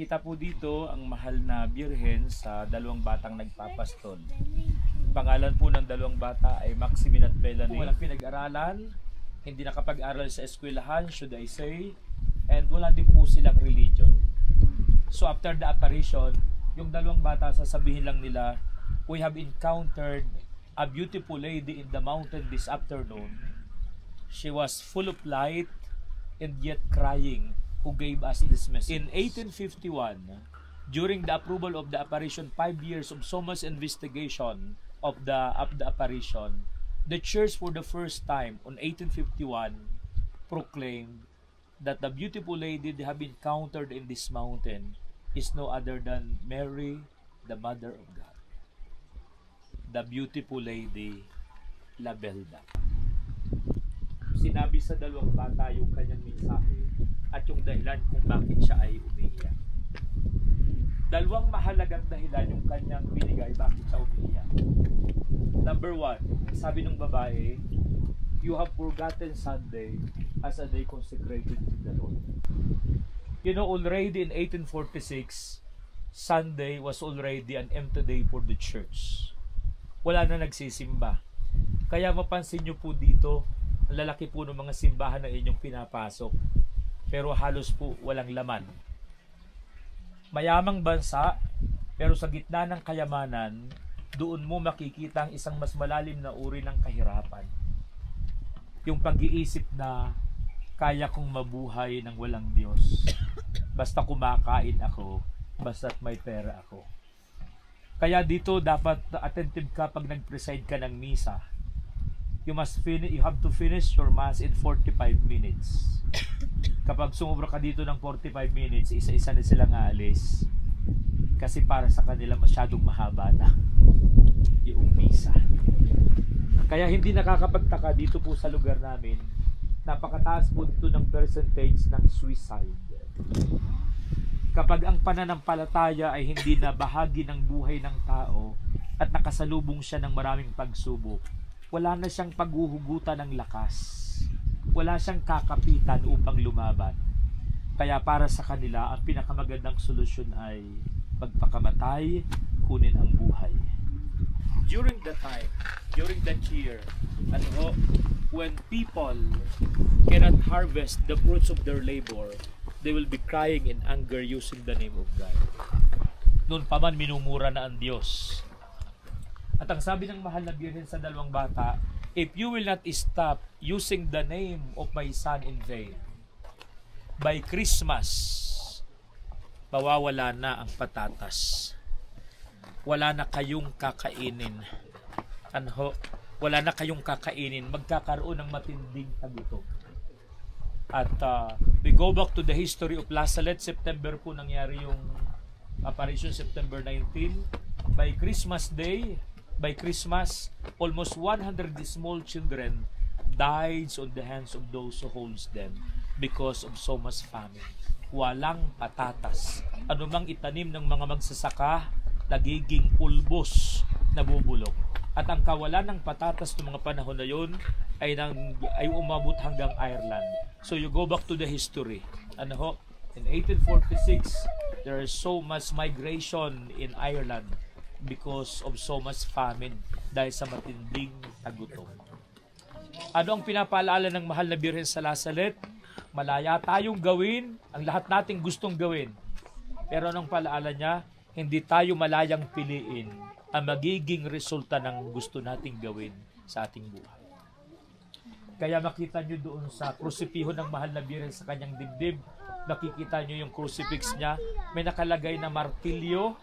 Kita po dito ang mahal na birhen sa dalawang batang nagpapastol. Pangalan po ng dalawang bata ay Maximin at Melanie. Walang pinag-aralan, hindi nakapag-aral sa eskwelahan, should I say, and wala din po silang religion. So after the apparition, yung dalawang bata sasabihin lang nila, we have encountered a beautiful lady in the mountain this afternoon. She was full of light and yet crying, who gave us this message. In 1851, during the approval of the apparition, 5 years of Soma's investigation of the apparition, the church for the first time on 1851 proclaimed that the beautiful lady they have encountered in this mountain is no other than Mary, the Mother of God. The beautiful lady, La Belda. Sinabi sa dalawang bata yung kanyang mensahe at yung dahilan kung bakit siya ay umiiyak. Dalawang mahalagang dahilan yung kanyang binigay bakit siya umiiyak. Number 1, sabi ng babae, you have forgotten Sunday as a day consecrated to the Lord. You know, already in 1846, Sunday was already an empty day for the church. Wala na nagsisimba. Kaya mapansin nyo po dito, ang lalaki po ng mga simbahan na inyong pinapasok, pero halos po walang laman. Mayamang bansa, pero sa gitna ng kayamanan, doon mo makikita ang isang mas malalim na uri ng kahirapan. Yung pag-iisip na kaya kong mabuhay ng walang Diyos. Basta kumakain ako, basta't may pera ako. Kaya dito dapat attentive ka pag nag-preside ka ng misa. You have to finish your mass in 45 minutes. Kapag sumubra ka dito ng 45 minutes, isa-isa na silang aalis. Kasi para sa kanila masyadong mahaba na yung misa. Kaya hindi nakakapagtaka dito po sa lugar namin, napakataas po dito ng percentage ng suicide. Kapag ang pananampalataya ay hindi na bahagi ng buhay ng tao at nakasalubong siya ng maraming pagsubok, wala na siyang paghuhugutan ng lakas. Wala siyang kakapitan upang lumaban. Kaya para sa kanila, ang pinakamagandang solusyon ay pagpakamatay, kunin ang buhay. During the time, during that year, when people cannot harvest the fruits of their labor, they will be crying in anger using the name of God. Noon pa man minumura na ang Diyos. At ang sabi ng mahal na birhen sa dalawang bata, if you will not stop using the name of my son in vain, by Christmas, mawawala na ang patatas. Wala na kayong kakainin. Wala na kayong kakainin. Magkakaroon ng matinding tagutom. At we go back to the history of La Salette. September po nangyari yung apparition, September 19. By Christmas Day, by Christmas, almost 100 small children died on the hands of those who holds them because of so much famine. Walang patatas. Anumang itanim ng mga magsasaka, nagiging pulbos, nabubulok. At ang kawalan ng patatas ng mga panahon na yun ay umabot hanggang Ireland. So you go back to the history. In 1846, there is so much migration in Ireland because of so much famine dahil sa matinding tagutom. Ano ang pinapaalala ng mahal na birhen sa La Salette? Malaya tayong gawin ang lahat nating gustong gawin. Pero anong palaala niya? Hindi tayo malayang piliin ang magiging resulta ng gusto nating gawin sa ating buhay. Kaya makita nyo doon sa krusipiho ng mahal na birhen sa kanyang dibdib, nakikita nyo yung crucifix niya, may nakalagay na martilyo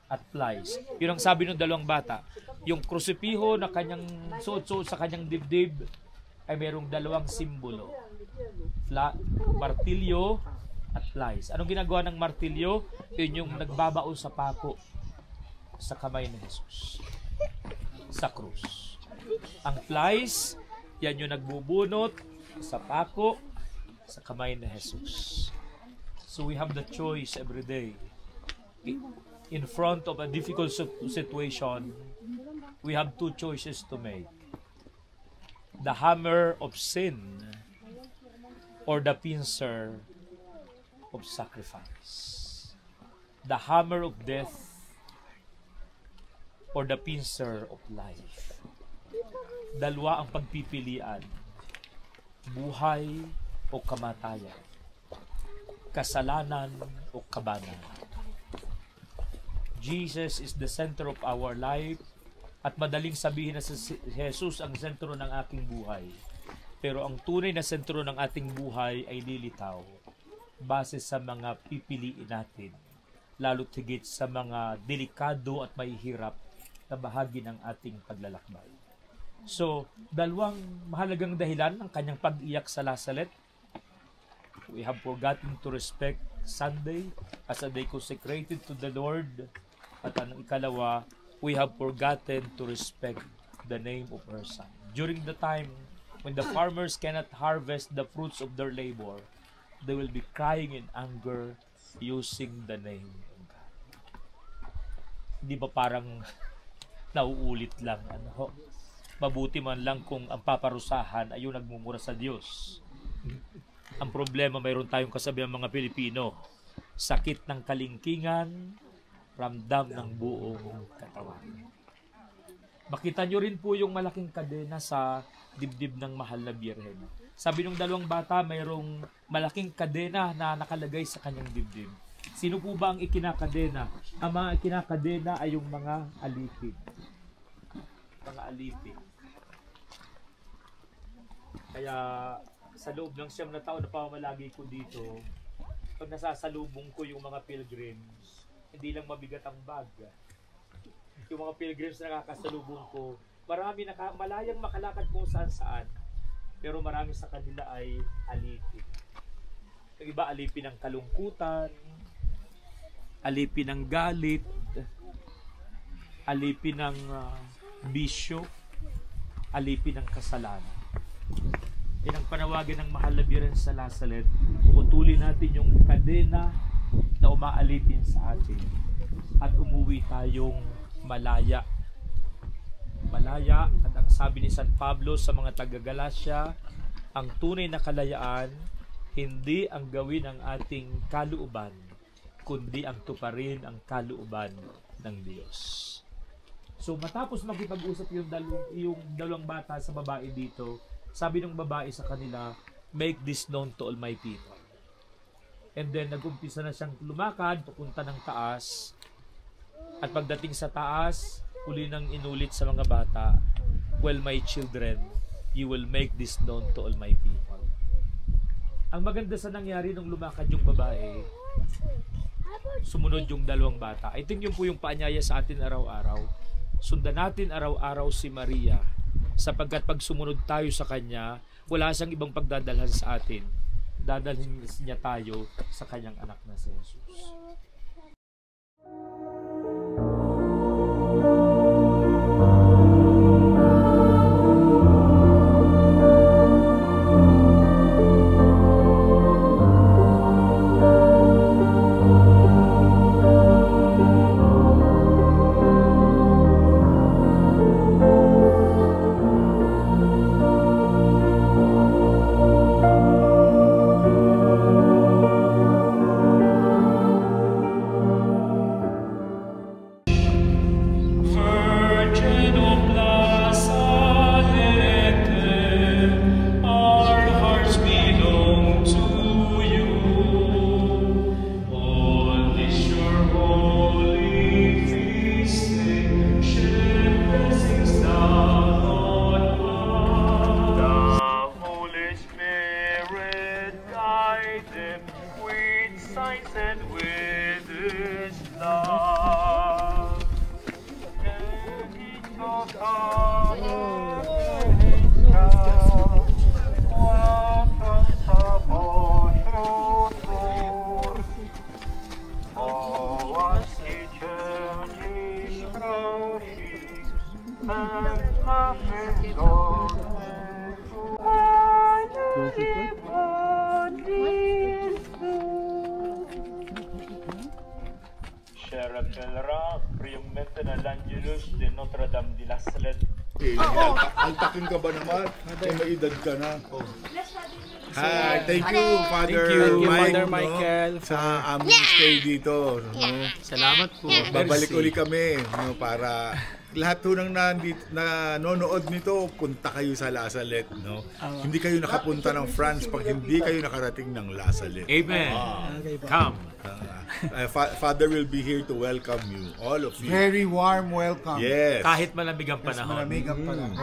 at flies. Yun ang sabi ng dalawang bata. Yung krusipiho na kanyang suot-suot sa kanyang dibdib ay mayroong dalawang simbolo. Martilyo at flies. Anong ginagawa ng martilyo? Yun yung nagbabaon sa pako sa kamay ni Jesus sa krus. Ang flies, yan yung nagbubunot sa pako sa kamay ni Jesus. So we have the choice every day. In front of a difficult situation, we have two choices to make. The hammer of sin or the pincer of sacrifice. the hammer of death or the pincer of life. Dalawa ang pagpipilian, buhay o kamatayan, kasalanan o kabanan. Jesus is the center of our life, at madaling sabihin na si Jesus ang sentro ng aking buhay. Pero ang tunay na sentro ng ating buhay ay lilitaw base sa mga pipiliin natin, lalo't higit sa mga delikado at mahihirap na bahagi ng ating paglalakbay. So, dalawang mahalagang dahilan ng kanyang pag-iyak sa Lazaret. We have forgotten to respect Sunday as a day consecrated to the Lord. At ang ikalawa, we have forgotten to respect the name of our Son. During the time when the farmers cannot harvest the fruits of their labor, they will be crying in anger using the name of God. Hindi ba parang nauulit lang? Mabuti man lang kung ang paparusahan ay yung nagmumura sa Diyos. Ang problema, mayroon tayong kasabihan mga Pilipino, sakit ng kalingkingan, ramdam ng buong katawan. Makita nyo rin po yung malaking kadena sa dibdib ng mahal na Birhen. Sabi ng dalawang bata, mayroong malaking kadena na nakalagay sa kanyang dibdib. Sino po ba ang ikinakadena? Ang mga ikinakadena ay yung mga alipin. Mga alipin. Kaya sa loob ng 9 na taon na pamamalagi ko dito, pag nasasalubong ko yung mga pilgrims, hindi lang mabigat ang bag. Yung mga pilgrims na nakakasalubong ko, marami malayang makalakad kung saan-saan, pero marami sa kanila ay alipin. Yung iba alipin ng kalungkutan, alipin ng galit, alipin ng bisyo, alipin ng kasalanan. Yan ang panawagan ng mahal na Birhen sa Lazaret. Putulin natin yung kadena na umaalipin sa atin at umuwi tayong malaya. Malaya, at ang sabi ni San Pablo sa mga taga-Galacia, ang tunay na kalayaan hindi ang gawin ng ating kalooban, kundi ang tuparin ang kalooban ng Diyos. So matapos makipag-usap yung dalawang bata sa babae dito, sabi ng babae sa kanila, make this known to all my people. And then nag-umpisa na siyang lumakad papunta ng taas. At pagdating sa taas, uli nang inulit sa mga bata, well, my children, you will make this known to all my people. Ang maganda sa nangyari nung lumakad yung babae, sumunod yung dalawang bata. I think yun po yung paanyaya sa atin araw-araw. Sundan natin araw-araw si Maria, sapagkat pag sumunod tayo sa Kanya, wala siyang ibang pagdadalhan sa atin. Dadalhin niya tayo sa Kanyang anak na si Jesus. de Notre Dame de Lazaret. Altakin ka ba naman? May edad ka na. Hi, thank you, Father Thank you, Mike, Father no, Michael. sa aming stay dito. No? Salamat po. Babalik Merci. uli kami no, para lahat po ng nanonood nito, punta kayo sa La Salette. No? Hindi kayo nakapunta ng France pag hindi kayo nakarating ng La Salette. Amen. Come. Father will be here to welcome you, all of you. Very warm welcome. Yes. Kahit malamig ang Mas panahon. malamig ang panahon.